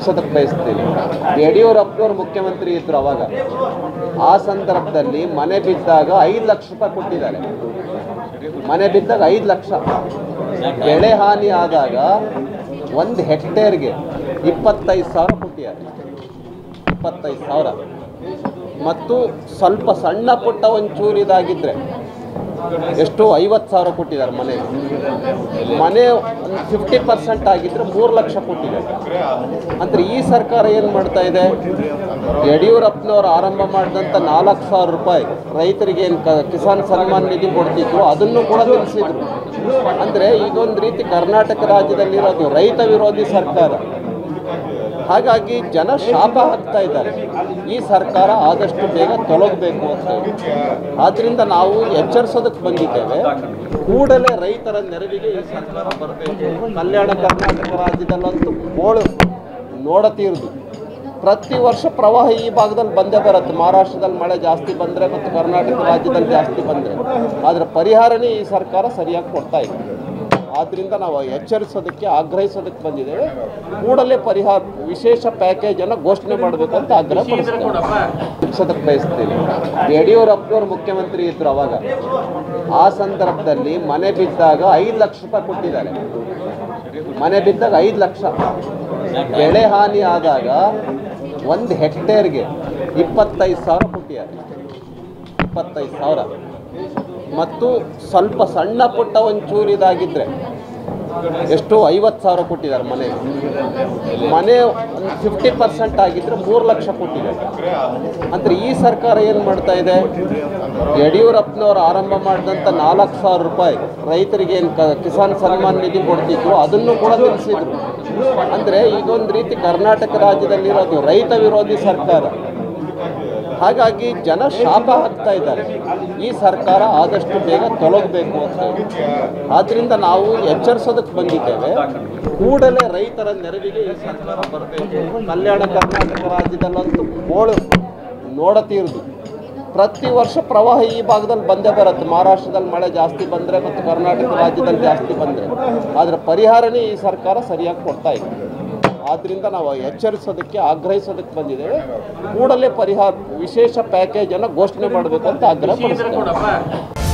ತಿಳಿಸೋದಕ್ಕೆ ಬಯಸ್ತೀನಿ. ಯಡಿಯೂರಪ್ಪನವರು ಮುಖ್ಯಮಂತ್ರಿ ಇದ್ದರು ಅವಾಗ. ಆ ಸಂದರ್ಭದಲ್ಲಿ ಮನೆ ಬಿದ್ದಾಗ 5 ಲಕ್ಷ ರೂಪಾಯಿ ಕೊಟ್ಟಿದ್ದಾರೆ. ಮನೆ ಬಿದ್ದಾಗ 5 ಲಕ್ಷ. ಬೆಳೆ ಹಾನಿ ಆದಾಗ 1 ಹೆಕ್ಟೇರ್ಗೆ 25,000 ಕೊಟ್ಟಿದ್ದಾರೆ. 25,000. ಮತ್ತು ಸ್ವಲ್ಪ ಸಣ್ಣ ಪುಟ್ಟ ಒಂಚೂರು ಇದಾಗಿದ್ದರೆ ಎಷ್ಟು 50,000 ಕೊಟ್ಟಿದ್ದಾರೆ. ಮನೆ 50% ಆಗಿದ್ದರೆ 3 ಲಕ್ಷ ಕೊಟ್ಟಿದ್ದಾರೆ. ಅಂದರೆ ಈ ಸರ್ಕಾರ ಏನು ಮಾಡ್ತಾ ಇದೆ, ಯಡಿಯೂರಪ್ಪನವರು ಆರಂಭ ಮಾಡಿದಂಥ 4,000 ರೂಪಾಯಿ ರೈತರಿಗೆ ಏನು ಕಿಸಾನ್ ಸನ್ಮಾನ್ ನಿಧಿ ಕೊಡ್ತಿದ್ರು ಅದನ್ನು ಕೂಡ ನಿಲ್ಲಿಸಿದ್ರು. ಅಂದರೆ ಇದೊಂದು ರೀತಿ ಕರ್ನಾಟಕ ರಾಜ್ಯದಲ್ಲಿರೋದು ರೈತ ವಿರೋಧಿ ಸರ್ಕಾರ. ಹಾಗಾಗಿ ಜನ ಶಾಪ ಹಾಕ್ತಾ ಇದ್ದಾರೆ. ಈ ಸರ್ಕಾರ ಆದಷ್ಟು ಬೇಗ ತೊಲಗಬೇಕು ಅಂತ ಹೇಳಿ. ಆದ್ದರಿಂದ ನಾವು ಎಚ್ಚರಿಸೋದಕ್ಕೆ ಬಂದಿದ್ದೇವೆ. ಕೂಡಲೇ ರೈತರ ನೆರವಿಗೆ ಈ ಸರ್ಕಾರ ಬರಬೇಕು. ಕಲ್ಯಾಣ ಕರ್ನಾಟಕ ರಾಜ್ಯದಲ್ಲಂತೂ ಗೋಳು ನೋಡತೀರ್ದು. ಪ್ರತಿ ವರ್ಷ ಪ್ರವಾಹ ಈ ಭಾಗದಲ್ಲಿ ಬಂದೇ ಬರುತ್ತೆ. ಮಹಾರಾಷ್ಟ್ರದಲ್ಲಿ ಮಳೆ ಜಾಸ್ತಿ ಬಂದರೆ ಮತ್ತು ಕರ್ನಾಟಕ ರಾಜ್ಯದಲ್ಲಿ ಜಾಸ್ತಿ ಬಂದರೆ ಆದರೆ ಪರಿಹಾರನೇ ಈ ಸರ್ಕಾರ ಸರಿಯಾಗಿ ಕೊಡ್ತಾ ಇದೆ. ಆದ್ದರಿಂದ ನಾವು ಎಚ್ಚರಿಸೋದಕ್ಕೆ ಆಗ್ರಹಿಸೋದಕ್ಕೆ ಬಂದಿದ್ದೇವೆ. ಕೂಡಲೇ ಪರಿಹಾರ ವಿಶೇಷ ಪ್ಯಾಕೇಜನ್ನು ಘೋಷಣೆ ಮಾಡಬೇಕು ಅಂತ ಆಗ್ರಹ ಪಡಿಸೋದಕ್ಕೆ ಬಯಸ್ತೀನಿ. ಯಡಿಯೂರಪ್ಪನವರು ಮುಖ್ಯಮಂತ್ರಿ ಇದ್ದರು ಅವಾಗ. ಆ ಸಂದರ್ಭದಲ್ಲಿ ಮನೆ ಬಿದ್ದಾಗ 5 ಲಕ್ಷ ರೂಪಾಯಿ ಕೊಟ್ಟಿದ್ದಾರೆ. ಮನೆ ಬಿದ್ದಾಗ 5 ಲಕ್ಷ. ಬೆಳೆ ಹಾನಿ ಆದಾಗ 1 ಹೆಕ್ಟೇರ್ಗೆ 25,000 ಕೊಟ್ಟಿದ್ದಾರೆ. 25,000. ಮತ್ತು ಸ್ವಲ್ಪ ಸಣ್ಣ ಪುಟ್ಟ ಒಂಚೂರು ಇದಾಗಿದ್ದರೆ ಎಷ್ಟು 50,000 ಕೊಟ್ಟಿದ್ದಾರೆ. ಮನೆ 50% ಆಗಿದ್ದರೆ 3 ಲಕ್ಷ ಕೊಟ್ಟಿದ್ದಾರೆ. ಅಂದರೆ ಈ ಸರ್ಕಾರ ಏನು ಮಾಡ್ತಾ ಇದೆ, ಯಡಿಯೂರಪ್ಪನವರು ಆರಂಭ ಮಾಡಿದಂಥ 4,000 ರೂಪಾಯಿ ರೈತರಿಗೆ ಏನು ಕಿಸಾನ್ ಸನ್ಮಾನ್ ನಿಧಿ ಕೊಡ್ತಿದ್ರು ಅದನ್ನು ಕೂಡ ನಿಲ್ಲಿಸಿದ್ರು. ಅಂದರೆ ಇದೊಂದು ರೀತಿ ಕರ್ನಾಟಕ ರಾಜ್ಯದಲ್ಲಿರೋದು ರೈತ ವಿರೋಧಿ ಸರ್ಕಾರ. ಹಾಗಾಗಿ ಜನ ಶಾಪ ಹಾಕ್ತಾ ಇದ್ದಾರೆ. ಈ ಸರ್ಕಾರ ಆದಷ್ಟು ಬೇಗ ತೊಲಗಬೇಕು ಅಂತ ಹೇಳಿ. ಆದ್ದರಿಂದ ನಾವು ಎಚ್ಚರಿಸೋದಕ್ಕೆ ಬಂದಿದ್ದೇವೆ. ಕೂಡಲೇ ರೈತರ ನೆರವಿಗೆ ಈ ಸರ್ಕಾರ ಬರಬೇಕು. ಕಲ್ಯಾಣ ಕರ್ನಾಟಕ ರಾಜ್ಯದಲ್ಲಂತೂ ಗೋಳು ನೋಡತೀರ್ದು. ಪ್ರತಿ ವರ್ಷ ಪ್ರವಾಹ ಈ ಭಾಗದಲ್ಲಿ ಬಂದೇ ಬರುತ್ತೆ. ಮಹಾರಾಷ್ಟ್ರದಲ್ಲಿ ಮಳೆ ಜಾಸ್ತಿ ಬಂದರೆ ಮತ್ತು ಕರ್ನಾಟಕ ರಾಜ್ಯದಲ್ಲಿ ಜಾಸ್ತಿ ಬಂದರೆ ಆದರೆ ಪರಿಹಾರನೇ ಈ ಸರ್ಕಾರ ಸರಿಯಾಗಿ ಕೊಡ್ತಾ ಇದೆ. ಆದ್ದರಿಂದ ನಾವು ಎಚ್ಚರಿಸೋದಕ್ಕೆ ಆಗ್ರಹಿಸೋದಕ್ಕೆ ಬಂದಿದ್ದೇವೆ. ಕೂಡಲೇ ಪರಿಹಾರ ವಿಶೇಷ ಪ್ಯಾಕೇಜನ್ನು ಘೋಷಣೆ ಮಾಡಬೇಕು ಅಂತ ಆಗ್ರಹ ಪಡಿಸ್ತೇವೆ.